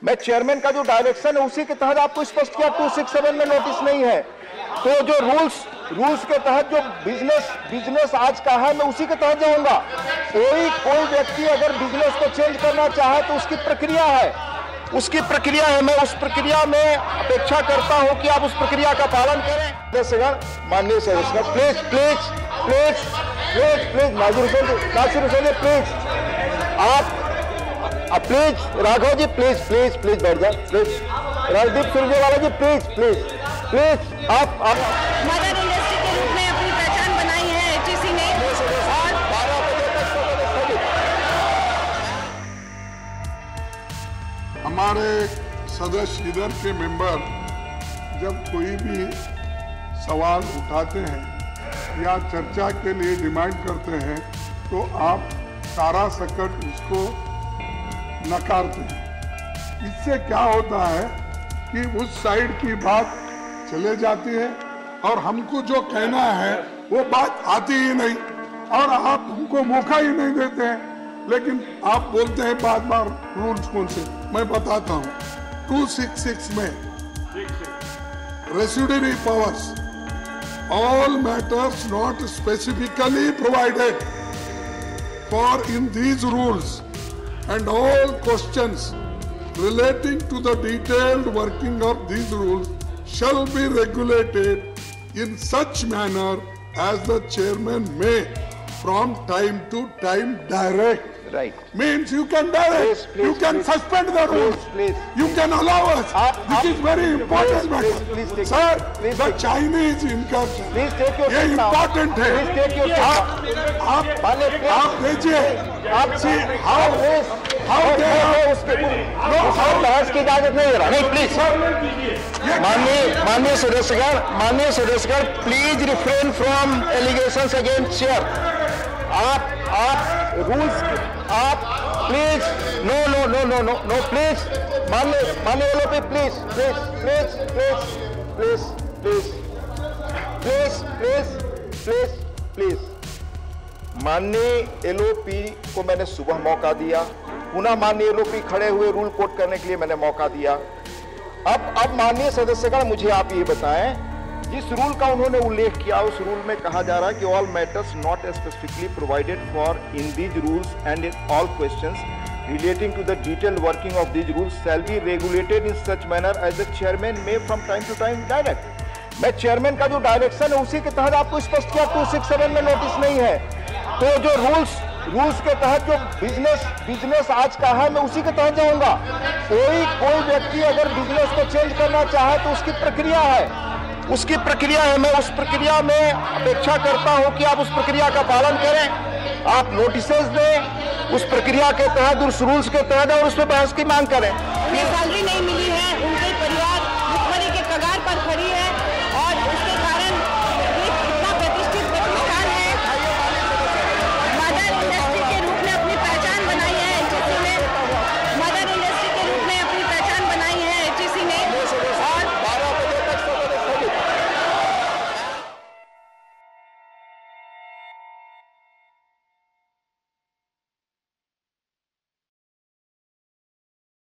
मैं चेयरमैन का जो डायरेक्शन है उसी के तहत आपको स्पष्ट किया, 267 में नोटिस नहीं है। तो जो रूल्स के तहत जो बिजनेस आज का है मैं उसी के तहत जाऊंगा। कोई व्यक्ति अगर बिजनेस को चेंज करना चाहे तो उसकी प्रक्रिया है, मैं उस प्रक्रिया में अपेक्षा करता हूं कि आप उस प्रक्रिया का पालन करें। सदस्यगण, माननीय सदस्यगण, प्लीज नासिर हुसैन प्लीज, आप प्लीज राघव जी प्लीज बैठ जाए, प्लीज राजदीप सुरजेवाला जी प्लीज आप मदर इंडस्ट्री के रूप में अपनी पहचान बनाई है एचईसी ने। हमारे सदस्य इधर के मेंबर जब कोई भी सवाल उठाते हैं या चर्चा के लिए डिमांड करते हैं तो आप सारा सकट उसको नकारते हैं। इससे क्या होता है कि उस साइड की बात चले जाती है और हमको जो कहना है वो बात आती ही नहीं और आप हमको मौका ही नहीं देते हैं। लेकिन आप बोलते हैं बार रूल्स कौन से, मैं बताता हूँ। 266 में residuary powers, all matters not specifically provided for in these rules and all questions relating to the detailed working of these rules shall be regulated in such manner as the chairman may from time to time direct. Right. Means you can direct, you can suspend the rules, you can allow us. This is very important matter. Sir, the Chinese incursion, ये important है। आप देखिए, आप see how they are बहस की इजाजत नहीं दे रहा। नहीं प्लीज, माननीय सदस्यगण please refrain from allegations against chair. आप रूल्स, आप प्लीज नो प्लीज, माननीय एलओपी प्लीज। माननीय एलओपी को मैंने सुबह मौका दिया, पुनः माननीय एलओपी खड़े हुए रूल कोट करने के लिए मैंने मौका दिया। अब माननीय सदस्यगण मुझे आप ये बताएं, जिस रूल का उन्होंने उल्लेख किया उस रूल में कहा जा रहा है कि all matters not specifically provided for in these rules and in all questions relating to the detailed working of these rules shall be regulated in such manner as the chairman may from time to time direct. मैं chairman का जो direction है उसी के तहत आपको स्पष्ट किया, 267 में नोटिस नहीं है। तो जो रूल्स के तहत जो बिजनेस आज का है मैं उसी के तहत जाऊंगा। कोई व्यक्ति अगर बिजनेस को चेंज करना चाहे तो उसकी प्रक्रिया है, मैं उस प्रक्रिया में अपेक्षा करता हूं कि आप उस प्रक्रिया का पालन करें, आप नोटिसेस दें उस प्रक्रिया के तहत, उस रूल्स के तहत और उस पर बहस की मांग करें। सैलरी नहीं